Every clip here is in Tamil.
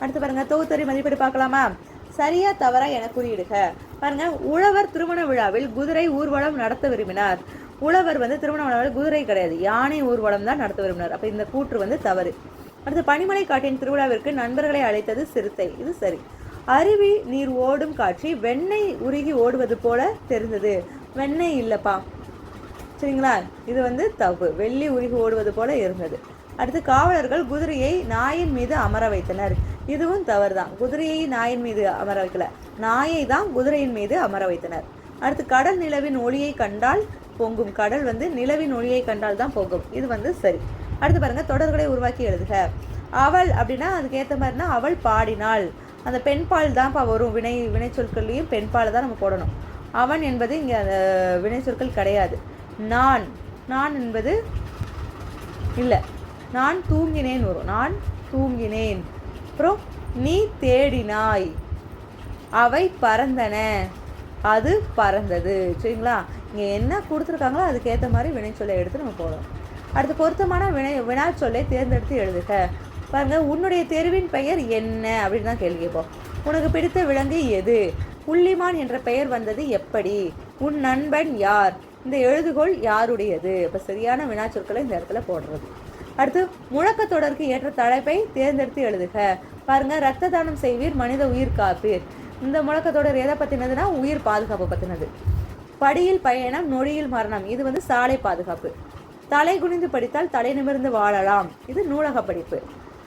அடுத்து பாருங்க, தொகுத்தறி மதிப்பீடு பார்க்கலாமா? சரியா தவறா என குறியிடுக. பாருங்க, உழவர் திருமண விழாவில் குதிரை ஊர்வலம் நடத்த விரும்பினார். உழவர் திருமண விழாவில் குதிரை கிடையாது, யானை ஊர்வலம் தான் நடத்த விரும்பினார். அப்ப இந்த கூற்று தவறு. அடுத்து, பனிமலை காட்டின் திருவிழாவிற்கு நண்பர்களை அழைத்தது சிறுத்தை. இது சரி. அருவி நீர் ஓடும் காட்சி வெண்ணெய் உருகி ஓடுவது போல தெரிந்தது. வெண்ணெய் இல்லப்பா, சரிங்களா? இது தப்பு. வெள்ளி உருகி ஓடுவது போல இருந்தது. அடுத்து, காவலர்கள் குதிரையை நாயின் மீது அமர வைத்தனர். இதுவும் தவறு தான். குதிரையை நாயின் மீது அமர வைக்கல, நாயை தான் குதிரையின் மீது அமர வைத்தனர். அடுத்து, கடல் நிலவின் ஒளியை கண்டால் பொங்கும். கடல் நிலவின் ஒளியை கண்டால் தான் பொங்கும். இது சரி. அடுத்து பாருங்க, தொடர்களை உருவாக்கி எழுதுக. அவள் அப்படின்னா அதுக்கு ஏற்ற மாதிரினா அவள் பாடினாள். அந்த பெண்பால் தான்ப்பா வரும். வினை சொற்கள்லையும் பெண்பால் தான் நம்ம போடணும். அவன் என்பது இங்கே அந்த வினை சொற்கள் கிடையாது. நான் என்பது இல்லை. நான் தூங்கினேன் வரும். நான் தூங்கினேன். அப்புறம் நீ தேடினாய், அவை பறந்தன, அது பறந்தது. சரிங்களா? இங்கே என்ன கொடுத்துருக்காங்களோ அதுக்கேற்ற மாதிரி வினைச்சொல்லை எடுத்து நம்ம போடணும். அடுத்து, பொருத்தமான வினா சொல்லை தேர்ந்தெடுத்து எழுதுக. பாருங்க, உன்னுடைய தெருவின் பெயர் என்ன அப்படின்னு தான் கேள்வி கேட்போம். உனக்கு பிடித்த விலங்கு எது? புள்ளிமான் என்ற பெயர் வந்தது எப்படி? உன் நண்பன் யார்? இந்த எழுதுகோள் யாருடையது? இப்போ சரியான வினா சொற்களை இந்த இடத்துல போடுறது. அடுத்து, முழக்கத்தொடருக்கு ஏற்ற தலைப்பை தேர்ந்தெடுத்து எழுதுக. பாருங்க, ரத்த தானம் செய்வீர், மனித உயிர் காப்பீர். இந்த முழக்கத்தொடர் எதை பற்றினதுன்னா உயிர் பாதுகாப்பு பற்றினது. படியில் பயணம், நொடியில் மரணம். இது சாலை பாதுகாப்பு. தலை குனிந்து படித்தால் தலை நிமிர்ந்து வாழலாம். இது நூலக படிப்பு.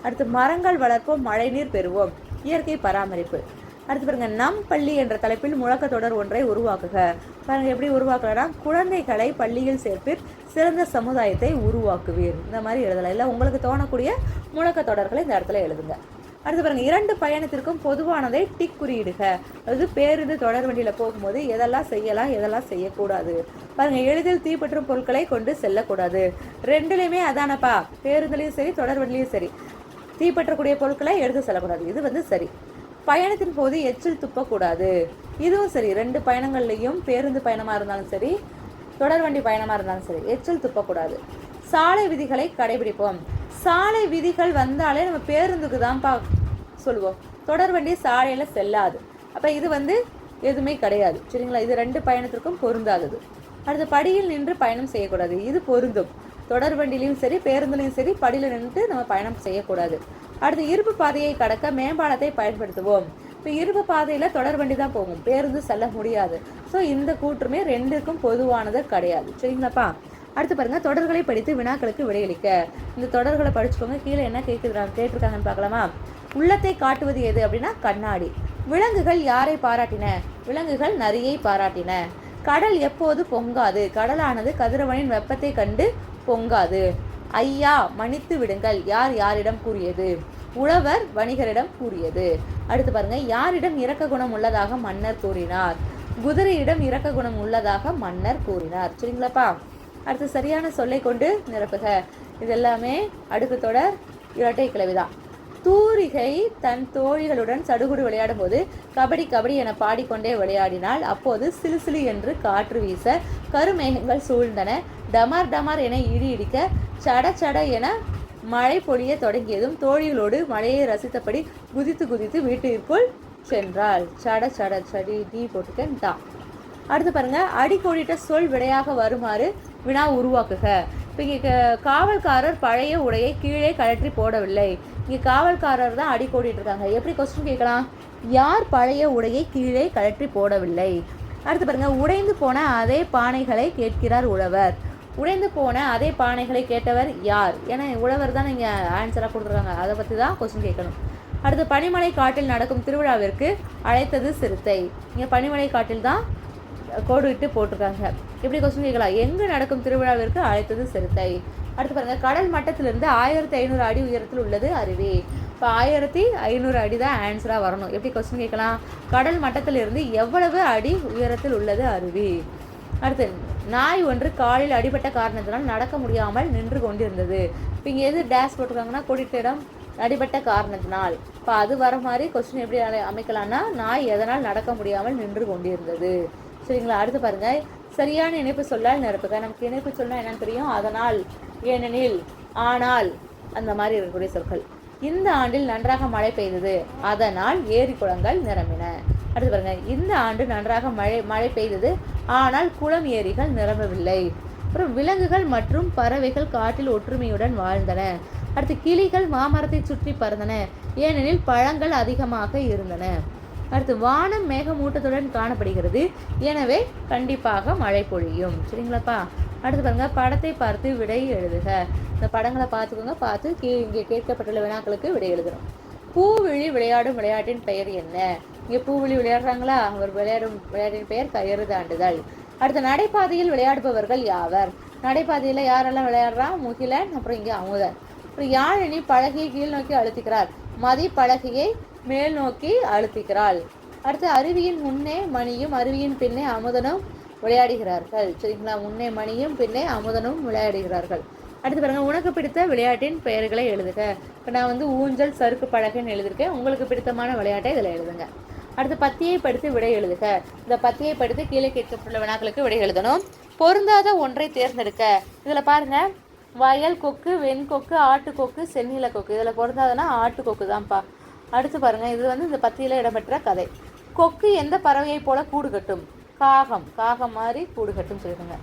அடுத்து, மரங்கள் வளர்ப்போம், மழைநீர் பெறுவோம், இயற்கை பராமரிப்பு. அடுத்து பாருங்க, நம் பள்ளி என்ற தலைப்பில் முழக்கத்தொடர் ஒன்றை உருவாக்குக. பாருங்க, எப்படி உருவாக்கலாம்? குழந்தைகளை பள்ளியில் சேர்ப்பீர், சிறந்த சமுதாயத்தை உருவாக்குவீர். இந்த மாதிரி எழுதலாம். இல்லை உங்களுக்கு தோணக்கூடிய முழக்கத்தொடர்களை இந்த இடத்துல எழுதுங்க. அடுத்து பாருங்க, இரண்டு பயணத்திற்கும் பொதுவானதை டிக் குறியிடுக. அதாவது பேருந்து தொடர் வண்டியில் போகும்போது எதெல்லாம் செய்யலாம், எதெல்லாம் செய்யக்கூடாது. பாருங்க, எளிதில் தீப்பற்றும் பொருட்களை கொண்டு செல்லக்கூடாது. ரெண்டுலையுமே அதானப்பா, பேருந்துலையும் சரி தொடர் வண்டிலையும் சரி, தீப்பற்றக்கூடிய பொருட்களை எடுத்து செல்லக்கூடாது. இது சரி. பயணத்தின் போது எச்சில் துப்பக்கூடாது. இதுவும் சரி. ரெண்டு பயணங்கள்லையும், பேருந்து பயணமாக இருந்தாலும் சரி தொடர் வண்டி பயணமாக இருந்தாலும் சரி, எச்சில் துப்பக்கூடாது. சாலை விதிகளை கடைபிடிப்போம். சாலை விதிகள் வந்தாலே நம்ம பேருந்துக்கு தான்ப்பா சொல்லுவோம். தொடர் வண்டி சாலையில் செல்லாது. அப்போ இது எதுவுமே கிடையாது. சரிங்களா? இது ரெண்டு பயணத்திற்கும் பொருந்தாதது. அடுத்து, படியில் நின்று பயணம் செய்யக்கூடாது. இது பொருந்தும். தொடர் வண்டிலையும் சரி பேருந்துலையும் சரி படியில் நின்று நம்ம பயணம் செய்யக்கூடாது. அடுத்து, இருப்பு பாதையை கடக்க மேம்பாலத்தை பயன்படுத்துவோம். இப்போ இருப்பு பாதையில் தொடர் வண்டி தான் போகும், பேருந்து செல்ல முடியாது. ஸோ இந்த கூற்றுமே ரெண்டுக்கும் பொதுவானது கிடையாது. சரிங்களாப்பா? அடுத்து பாருங்க, தொடர்களை படித்து வினாக்களுக்கு விடையளிக்க. இந்த தொடர்களை படிச்சுக்கோங்க. கீழே என்ன கேட்டிருக்காங்கன்னு பார்க்கலாமா? உள்ளத்தை காட்டுவது எது அப்படின்னா கண்ணாடி. விலங்குகள் யாரை பாராட்டின? விலங்குகள் நரியை பாராட்டின. கடல் எப்போது பொங்காது? கடலானது கதிரவனின் வெப்பத்தை கண்டு பொங்காது. ஐயா மன்னித்து விடுங்கள், யார் யாரிடம் கூறியது? உழவர் வணிகரிடம் கூறியது. அடுத்து பாருங்க, யாரிடம் இரக்க குணம் உள்ளதாக மன்னர் கூறினார்? குதிரையிடம் இரக்க குணம் உள்ளதாக மன்னர் கூறினார். சரிங்களாப்பா? அடுத்து, சரியான சொல்லை கொண்டு நிரப்புக. இது எல்லாமே அடுக்கு தொடர் இரட்டை கிளவிதான். தூரிகை தன் தோழிகளுடன் சடுகுடு விளையாடும் போது கபடி கபடி என பாடிக்கொண்டே விளையாடினாள். அப்போது சிலு சிலு என்று காற்று வீச கருமேகங்கள் சூழ்ந்தன. டமார் டமார் என இடி இடிக்க சட சட என மழை பொழிய தொடங்கியதும் தோழிகளோடு மழையை ரசித்தபடி குதித்து குதித்து வீட்டிற்குள் சென்றாள். சட சட சடி டீ போட்டுக்கா. அடுத்து பாருங்க, அடி கோடிட்ட சொல் விடையாக வருமாறு வினா உருவாக்குக. இப்போ இங்கே காவல்காரர் பழைய உடையை கீழே கழற்றி போடவில்லை. இங்கே காவல்காரர் தான் அடி கோடிட்டு இருக்காங்க. எப்படி கொஸ்டின் கேட்கலாம்? யார் பழைய உடையை கீழே கழற்றி போடவில்லை? அடுத்து பாருங்க, உடைந்து போன அதே பானைகளை கேட்கிறார் உழவர். உடைந்து போன அதே பானைகளை கேட்டவர் யார்? ஏன்னா உழவர் தான் இங்கே ஆன்சராக கொடுத்துருக்காங்க. அதை பற்றி தான் கொஸ்டின் கேட்கணும். அடுத்து, பனிமலை காட்டில் நடக்கும் திருவிழாவிற்கு அழைத்தது சிறுத்தை. இங்கே பனிமலை காட்டில் தான் கோடு விட்டு போட்டிருக்காங்க. எப்படி கொஸ்டின் கேட்கலாம்? எங்கு நடக்கும் திருவிழாவிற்கு அழைத்தது சிறுத்தை. அடுத்து பாருங்க, கடல் மட்டத்திலிருந்து 1500 அடி உயரத்தில் உள்ளது அருவி. இப்போ 1500 அடி தான் ஆன்சராக வரணும். எப்படி கொஸ்டின் கேட்கலாம்? கடல் மட்டத்திலிருந்து எவ்வளவு அடி உயரத்தில் உள்ளது அருவி. அடுத்து, நாய் ஒன்று காலில் அடிபட்ட காரணத்தினால் நடக்க முடியாமல் நின்று கொண்டிருந்தது. இப்போ இங்கே எது டேஷ் போட்டிருக்காங்கன்னா கோடிட்ட இடம் அடிபட்ட காரணத்தினால். இப்போ அது வர மாதிரி கொஸ்டின் எப்படி அமைக்கலாம்னா, நாய் எதனால் நடக்க முடியாமல் நின்று கொண்டிருந்தது. சரிங்களா? அடுத்து பாருங்க, சரியான இணைப்பு சொல்லால் நிரப்புக. நமக்கு இணைப்பு சொன்னா என்னன்னு தெரியும். அதனால், ஏனெனில், ஆனால், அந்த மாதிரி இருக்கக்கூடிய சொற்கள். இந்த ஆண்டில் நன்றாக மழை பெய்தது, அதனால் ஏரி குளங்கள் நிரம்பின. அடுத்து பாருங்க, இந்த ஆண்டு நன்றாக மழை பெய்தது, ஆனால் குளம் ஏரிகள் நிரம்பவில்லை. அப்புறம் விலங்குகள் மற்றும் பறவைகள் காட்டில் ஒற்றுமையுடன் வாழ்ந்தன. அடுத்து கிளிகள் மாமரத்தை சுற்றி பறந்தன, ஏனெனில் பழங்கள் அதிகமாக இருந்தன. அடுத்து வானம் மேகமூட்டத்துடன் காணப்படுகிறது, எனவே கண்டிப்பாக மழை பொழியும். சரிங்களாப்பா? அடுத்து பாருங்க, படத்தை பார்த்து விடை எழுதுக. இந்த படங்களை பார்த்துக்கோங்க, பார்த்து இங்கே கேட்கப்பட்டுள்ள வினாக்களுக்கு விடை எழுதணும். பூவிழி விளையாடும் விளையாட்டின் பெயர் என்ன? இங்கே பூவிழி விளையாடுறாங்களா? அவர் விளையாடும் விளையாட்டின் பெயர் கயிறு தாண்டுதல். அடுத்த நடைபாதையில் விளையாடுபவர்கள் யாவர்? நடைபாதையில் யாரெல்லாம் விளையாடுறா? முகிலன், அப்புறம் இங்கே அமுதன். அப்புறம் யாழினி பலகையை கீழ் நோக்கி அழுத்திக்கிறார், மதி பலகையை மேல் நோக்கி அழுத்திக்கிறாள். அடுத்து அருவியின் முன்னே மணியும் அருவியின் பின்னே அமுதனும் விளையாடுகிறார்கள். சரிங்களா? முன்னே மணியும் பின்னே அமுதனும் விளையாடுகிறார்கள். அடுத்து பாருங்க, உனக்கு பிடித்த விளையாட்டின் பெயர்களை எழுதுக. இப்போ நான் ஊஞ்சல் சறுக்கு பலகைன்னு எழுதியிருக்கேன், உங்களுக்கு பிடித்தமான விளையாட்டை இதில் எழுதுங்க. அடுத்து பத்தியை படித்து விடை எழுதுக. இந்த பத்தியை படித்து கீழே கேட்கப்பட்டுள்ள வினாக்களுக்கு விடை எழுதணும். பொருந்தாத ஒன்றை தேர்ந்தெடுக்க. இதில் பாருங்க, வயல் கொக்கு, வெண்கொக்கு, ஆட்டுக்கொக்கு, செந்நில கொக்கு. இதில் பொருந்தாதுன்னா ஆட்டுக்கொக்கு தான்ப்பா. அடுத்து பாருங்க, இது இந்த பத்தியில் இடம்பெற்ற கதை. கொக்கு எந்த பறவையை போல கூடு கட்டும்? காகம். காகம் மாதிரி கூடு கட்டும் சொல்லிடுங்க.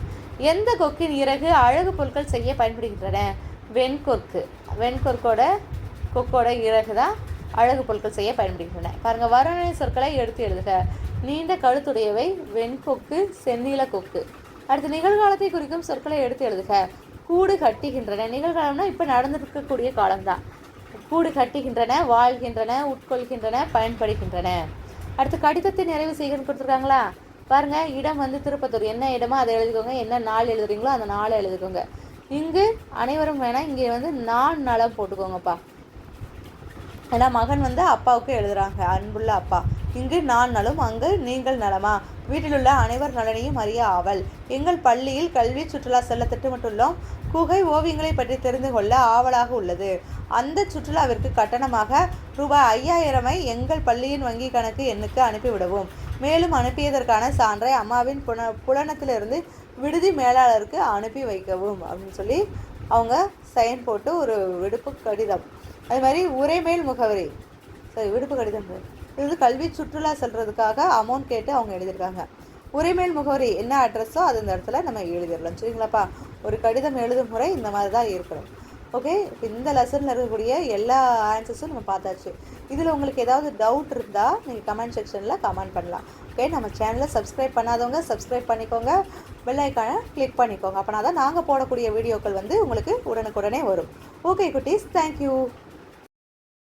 எந்த கொக்கின் இறகு அழகு பொருட்கள் செய்ய பயன்படுகின்றன? வெண்கொக்கு. கொக்கோட இறகு தான் அழகு பொருட்கள் செய்ய பயன்படுகின்றன. பாருங்க, வர்ணனை சொற்களை எடுத்து எழுதுக. நீண்ட கழுத்துடையவை வெண்கொக்கு, செந்நில கொக்கு. அடுத்து நிகழ்காலத்தை குறிக்கும் சொற்களை எடுத்து எழுதுக. கூடு கட்டுகின்றன. நிகழ்காலம்னா இப்போ நடந்திருக்கக்கூடிய காலம்தான். கூடு கட்டுகின்றன, வாழ்கின்றன, உட்கொள்கின்றன, பயன்படுகின்றன. அடுத்து கடிதத்தை நிறைவு செய்கிறன்னு கொடுத்துருக்காங்களா? பாருங்க, இடம் திருப்பத்தூர். என்ன இடமோ அதை எழுதிக்கோங்க, என்ன நாள் எழுதுறீங்களோ அந்த நாளை எழுதிக்கோங்க. இங்கு அனைவரும் வேணாம், இங்கே நான் நலம் போட்டுக்கோங்கப்பா. ஏன்னா மகன் அப்பாவுக்கு எழுதுறாங்க, அன்புள்ள அப்பா. இங்கு நான் நலம், அங்கு நீங்கள் நலமா? வீட்டில் உள்ள அனைவர் நலனையும் அறிய ஆவல். எங்கள் பள்ளியில் கல்வி சுற்றுலா செல்ல திட்டமிட்டுள்ளோம். குகை ஓவியங்களை பற்றி தெரிந்து கொள்ள ஆவலாக உள்ளது. அந்த சுற்றுலாவிற்கு கட்டணமாக ரூபாய் 5000 எங்கள் பள்ளியின் வங்கி கணக்கு எண்ணுக்கு அனுப்பிவிடவும். மேலும் அனுப்பியதற்கான சான்றை அம்மாவின் புலனத்திலிருந்து விடுதி மேலாளருக்கு அனுப்பி வைக்கவும் அப்படின்னு சொல்லி அவங்க சைன் போட்டு ஒரு விடுப்பு கடிதம். அது மாதிரி உரைமேல் முகவரி, விடுப்பு கடிதம். இது கல்வி சுற்றுலா செல்றதுக்காக அமௌண்ட் கேட்டு அவங்க எழுதியிருக்காங்க. உரைமேல் முகவரி என்ன அட்ரஸோ அது இந்த இடத்துல நம்ம எழுதிடலாம். சரிங்களாப்பா? ஒரு கடிதம் எழுதும் முறை இந்த மாதிரி தான் இருக்கணும். ஓகே, இப்போ இந்த லெசனில் இருக்கக்கூடிய எல்லா ஆன்சர்ஸும் நம்ம பார்த்தாச்சு. இதில் உங்களுக்கு ஏதாவது டவுட் இருந்தால் நீங்கள் கமெண்ட் செக்ஷனில் கமெண்ட் பண்ணலாம். ஓகே, நம்ம சேனலை சப்ஸ்கிரைப் பண்ணாதவங்க சப்ஸ்கிரைப் பண்ணிக்கோங்க, பெல் ஐக்கானை கிளிக் பண்ணிக்கோங்க. அப்போனா தான் நாங்கள் போடக்கூடிய வீடியோக்கள் உங்களுக்கு உடனுக்குடனே வரும். ஓகே குட்டீஸ், தேங்க்யூ.